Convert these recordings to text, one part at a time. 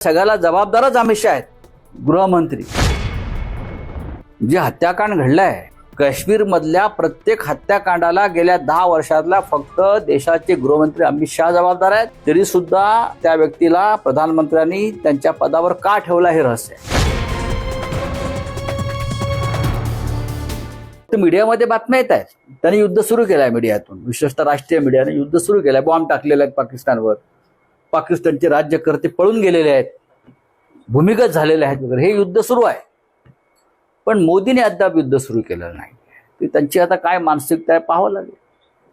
सगळ्याला जबाबदारच अमित शहा आहेत, गृहमंत्री. जे हत्याकांड घडलंय काश्मीर मधल्या प्रत्येक हत्याकांडाला गेल्या 10 वर्षातला फक्त देशाचे गृहमंत्री अमित शहा जबाबदार आहेत. तरी सुद्धा त्या व्यक्तीला प्रधानमंत्र्यांनी त्यांच्या पदावर का ठेवला हे रहस्य आहे. मीडियामध्ये बातम्या येत आहेत, त्यांनी युद्ध सुरू केलंय. मीडियातून विशेषतः राष्ट्रीय मीडियाने युद्ध सुरू केलंय. बॉम्ब टाकलेले आहेत पाकिस्तानवर, पाकिस्तानचे राज्यकर्ते पळून गेलेले आहेत, भूमिगत झालेले आहेत वगैरे. हे युद्ध सुरू आहे, पण मोदीने अद्याप युद्ध सुरू केलेलं नाही. ती त्यांची आता काय मानसिकता आहे पाहावं लागेल.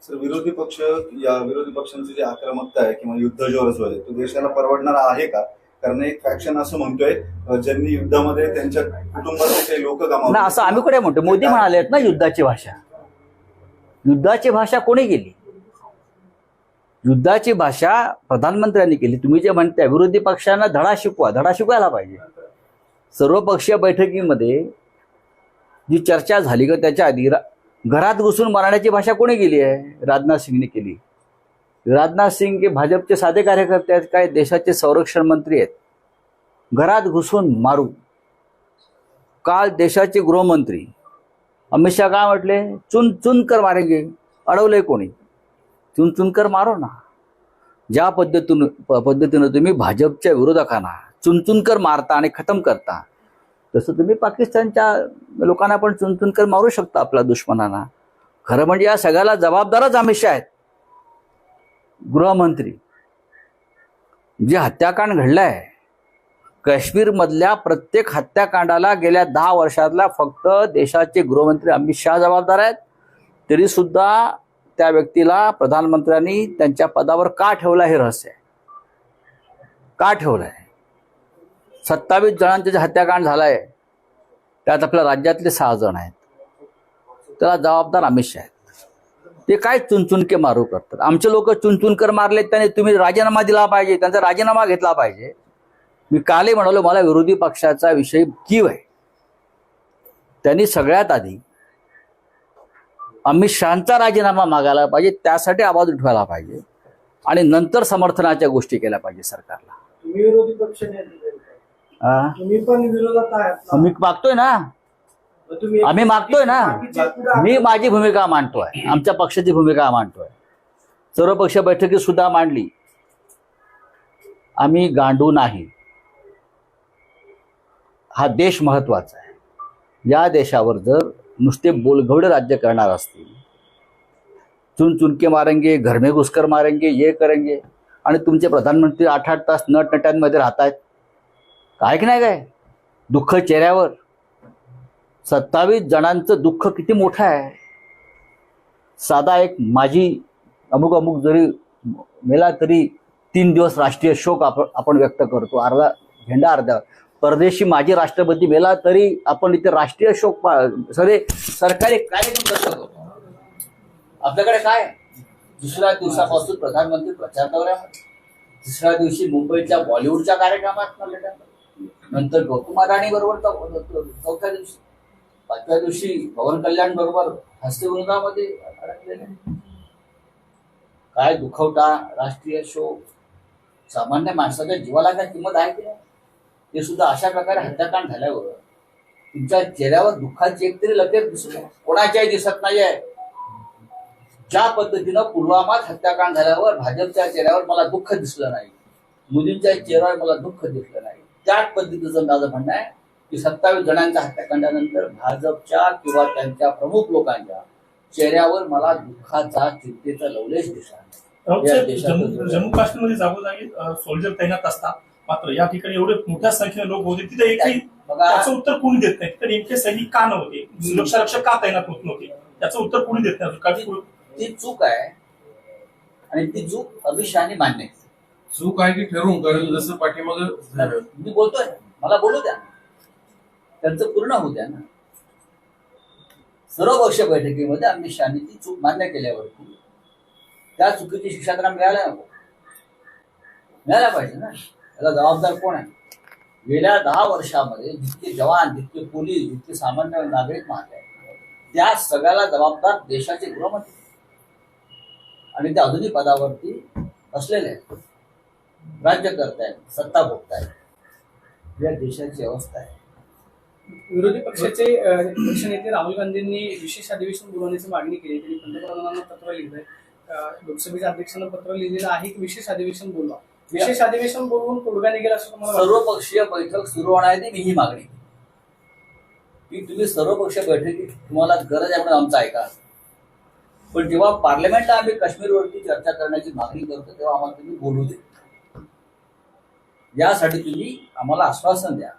सर, विरोधी पक्षांची जी आक्रमकता आहे किंवा युद्ध जो रचलं आहे तो देशाला परवडणारा आहे का? कारण एक फॅक्शन असं म्हणतोय ज्यांनी युद्धामध्ये त्यांच्या कुटुंबाचे काही लोक गमावले ना, असं आम्ही कुठे म्हणतो. मोदी म्हणाले ना युद्धाची भाषा. युद्धाची भाषा कोणी केली? युद्धाची भाषा प्रधानमंत्र्यांनी केली. तुम्ही जे म्हणताय विरोधी पक्षांना धडा शिकवायला पाहिजे. सर्वपक्षीय बैठकीमध्ये जी चर्चा झाली का त्याच्या आधी घरात घुसून मारण्याची भाषा कोणी केली आहे? राजनाथ सिंगने केली. राजनाथ सिंग हे भाजपचे साधे कार्यकर्ते आहेत, काय देशाचे संरक्षण मंत्री आहेत. घरात घुसून मारू. काल देशाचे गृहमंत्री अमित शहा काय म्हटले? चुन चुन कर मारेंगे. अडवलंय कोणी? चुन चुन कर मारो ना. ज्या पद्धतीनं तुम्ही भाजपच्या विरोधकांना चुन चुन कर मारता आणि खतम करता, तसं तुम्ही पाकिस्तानच्या लोकांना पण चुन चुन कर मारू शकता, आपल्या दुश्मनांना. खरं म्हणजे या सगळ्याला जबाबदारच अमित शहा आहेत, गृहमंत्री. जे हत्याकांड घडलंय काश्मीर मधल्या प्रत्येक हत्याकांडाला गेल्या 10 वर्षातला फक्त देशाचे गृहमंत्री अमित शहा जबाबदार आहेत. तरी सुद्धा त्या व्यक्तीला प्रधानमंत्र्यांनी त्यांच्या पदावर का ठेवला हे रहस्य आहे. का ठेवलंय? 27 जणांचे जे हत्याकांड झालंय त्यात आपल्या राज्यातले 6 जण आहेत. त्याला जबाबदार अमित शहा आहेत. ते काय चुनचुनके मारू करतात. आमचे लोक चुनचुनकर मारले, त्याने तुम्ही राजीनामा दिला पाहिजे, त्यांचा राजीनामा घेतला पाहिजे. मी कालही म्हणालो मला विरोधी पक्षाचा विषय कीव आहे. त्यांनी सगळ्यात आधी अमित शहांचा राजीनामा मागायला पाहिजे, त्यासाठी आवाज उठवायला पाहिजे आणि नंतर समर्थनाच्या गोष्टी केल्या पाहिजे सरकारला. तुम्ही विरोधी पक्ष तुम्ही पण विरोधात आहात. मी मागतोय ना, आम्ही मागतोय ना. मी माझी भूमिका मांडतोय, आमच्या पक्षाची भूमिका मांडतोय. सर्वपक्षीय बैठकीत सुद्धा मांडली. आम्ही गांडू नाही. हा देश महत्वाचा आहे. या देशावर जर नुसते बोलघवडे राज्य करणार असतील, चुन चुनके मारेंगे, घर में घुसकर मारेंगे, ये करेंगे, आणि तुमचे प्रधानमंत्री 8-8 तास नटनट्यांमध्ये राहतायत, काय की नाही? काय दुःख चेहऱ्यावर. 27 जणांचं दुःख किती मोठं आहे. साधा एक माझी अमुक जरी मेला तरी 3 दिवस राष्ट्रीय शोक आपण व्यक्त करतो. अर्धा झेंडा अर्ध्या. परदेशी माजी राष्ट्रपती मेला तरी आपण इथे राष्ट्रीय शोक सगळे सरकारी कार्यक्रम कसं करतो. आपल्याकडे काय? दुसऱ्या दिवसापासून प्रधानमंत्री प्रचार दौऱ्यामध्ये, तिसऱ्या दिवशी मुंबईच्या बॉलिवूडच्या कार्यक्रमात, नंतर गौतम अदानी बरोबर 4थ्या दिवशी, 5व्या दिवशी पवन कल्याण बरोबर हास्यवृंदामध्ये अडकलेले. काय दुखवटा राष्ट्रीय शोक. सामान्य माणसाच्या जीवाला काय किंमत आहे की नाही? ते सुद्धा अशा प्रकारे हत्याकांड झाल्यावर तुमच्या चेहऱ्यावर दुःखाची एकतरी लकीर दिसत कोणाच्याही दिसत नाहीये. ज्या पद्धतीनं पुलवामात हत्याकांड झाल्यावर भाजपच्या चेहऱ्यावर मला दुःख दिसलं नाही, मोदींच्या चेहऱ्यावर मला दुःख दिसलं नाही, त्याच पद्धतीचं माझं म्हणणं आहे की 27 जणांच्या हत्याकांडानंतर भाजपच्या किंवा त्यांच्या प्रमुख लोकांच्या चेहऱ्यावर मला दुःखाचा, चिंतेचा लवलेश दिसला. जम्मू काश्मीरमध्ये जागोजागी सोल्जर तैनात असतात, मात्र या ठिकाणी एवढे मोठ्या संख्येने लोक होते, तिथे एकही त्याचं उत्तर कोणी देत नाही. तर नेमके सैनिक का नव्हते, सुरक्षा रक्षक का तैनात होत नव्हते, त्याचं उत्तर कोणी देत नाही. ती चूक आहे आणि ती चूक अमित शहानी मान्य आहे. चूक आहे की ठरवून, कारण जसं पाठीमागं मी बोलतोय, मला बोलू द्या, त्यांचं पूर्ण होऊ द्या ना. सर्वपक्षीय बैठकीमध्ये अमित शहानी ती चूक मान्य केल्यावरती त्या चुकीची शिक्षा त्यांना मिळायला पाहिजे ना. त्याला जबाबदार कोण आहे? गेल्या 10 वर्षामध्ये जितके जवान, जितके पोलीस, जितके सामान्य नागरिक मारले, त्या सगळ्याला जबाबदार देशाचे गृहमंत्री आणि ते अजूनही पदावरती असलेले आहेत, राज्य करतायत, सत्ता भोगतायत. या देशाची अवस्था आहे. विरोधी पक्षाचे पक्षनेते राहुल गांधींनी विशेष अधिवेशन बोलवण्याची मागणी केली. त्यांनी पंतप्रधानांना पत्र लिहिलंय. लोकसभेच्या अध्यक्षांना पत्र लिहिलेलं आहे की विशेष अधिवेशन बोलवा. विशेष अधिवेशन बोलवून तोडगा निघेल असं तुम्हाला वाटतं? सर्वपक्षीय बैठक सुरू होणार आहे मी ही मागणी की तुम्ही सर्वपक्षीय बैठकीत तुम्हाला गरज आहे म्हणून आमचं ऐका. पण जेव्हा पार्लमेंटला आम्ही काश्मीरवरती चर्चा करण्याची मागणी करतो तेव्हा आम्हाला तुम्ही बोलू दे. यासाठी तुम्ही आम्हाला आश्वासन द्या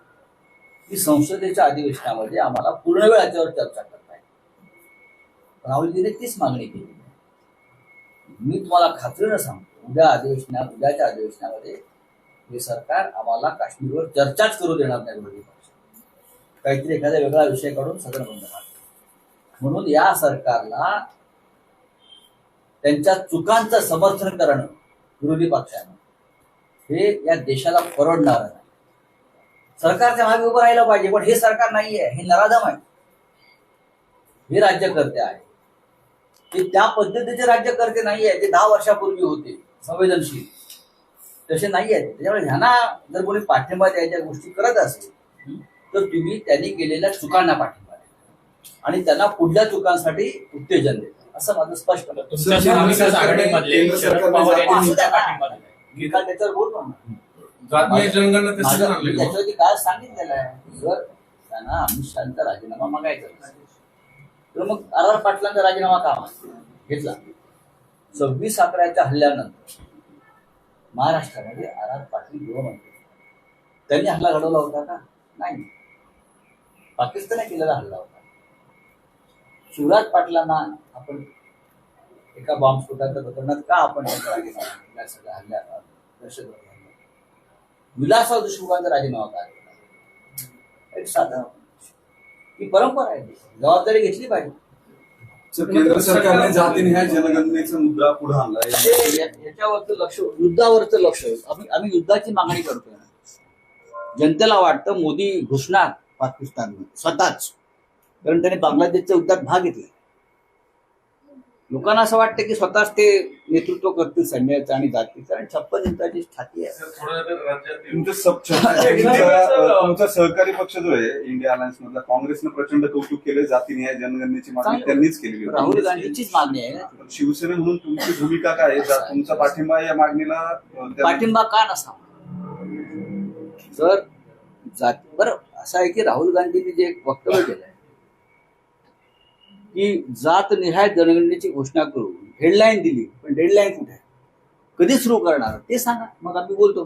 की संसदेच्या अधिवेशनामध्ये आम्हाला पूर्ण वेळ याच्यावर चर्चा करता येईल. राहुलजीने तीच मागणी केली. मी तुम्हाला खात्रीनं सांगतो उद्याच्या अधिवेशनामध्ये हे सरकार आम्हाला काश्मीरवर चर्चाच करू देणार नाही. विरोधी पक्ष काहीतरी एखादा वेगळा विषय काढून सदन बंद करणार. म्हणून या सरकारला त्यांच्या चुकांचं समर्थन करणं विरोधी पक्षानं हे या देशाला परवडणार नाही. सरकारच्या मागे उभं राहिलं पाहिजे, पण हे सरकार नाही आहे. हे नराधम आहे. हे राज्यकर्ते आहे. ते त्या पद्धतीचे राज्यकर्ते नाही आहे ते 10 वर्षापूर्वी होते संवेदनशील, तसे नाही आहेत. त्याच्यामुळे ह्यांना जर कोणी पाठिंबा द्यायच्या गोष्टी करत असेल तर तुम्ही त्यांनी केलेल्या चुकांना पाठिंबा द्या आणि त्यांना पुढल्या चुकांसाठी उत्तेजन द्या. असं माझं स्पष्ट मत आहे. तुमच्या महाविकास आघाडीमधले शरद पवार यांनी पाठिंबा दिलाय. मी काल त्याच्यावर बोलतो ना. जातीय जनगणना तशीच आणली. त्याच्यावरती काय सांगितलेलं आहे. जर त्यांना अमित शहाचा राजीनामा मागायचा असेल तर मग आर पाटलांचा राजीनामा का घेतला. 26/11 हल्ल्यानंतर महाराष्ट्रामध्ये आर पाटील गृहमंत्री त्यांनी हल्ला घडवला होता का? नाही. पाकिस्तानने केलेला हल्ला होता. शिवराज पाटलांना आपण एका बॉम्बस्फोटाच्या प्रकरणात का आपण त्यांचा राजीनामा सगळ्या हल्ल्या दहशतवादी विलासराव देशमुखांचा राजीनामा काय? एक साधा ही परंपरा आहे. जबाबदारी घेतली पाहिजे. केंद्र सरकारने जातीनिहाय जनगणनेचा मुद्दा पुढे आणला. याच्यावरचं लक्ष युद्धावरचं लक्ष आम्ही युद्धाची मागणी करतोय. जनतेला वाटतं मोदी घुसणार पाकिस्तानमध्ये स्वतःच, कारण त्याने बांगलादेशच्या युद्धात भाग घेतला. लोकांना असं वाटतं की स्वतःच ते नेतृत्व करतील सैन्याचं आणि जातीचं आणि 56 इंचाची छाती आहे. तुमचा सहकारी पक्ष जो आहे इंडिया अलायन्स मधला काँग्रेसनं प्रचंड कौतुक केलं. जातीनिहाय जनगणनेची मागणी त्यांनीच केलेली होती. राहुल गांधीचीच मागणी आहे. शिवसेना म्हणून तुमची भूमिका काय आहे? तुमचा पाठिंबा या मागणीला पाठिंबा का नसावा? जर बरं असं आहे की राहुल गांधींनी जे एक वक्तव्य केलं आहे की जातनिहाय जनगणनेची घोषणा करून हेडलाईन दिली, पण डेडलाईन कुठे आहे, कधी सुरू करणार ते सांगा, मग आम्ही बोलतो.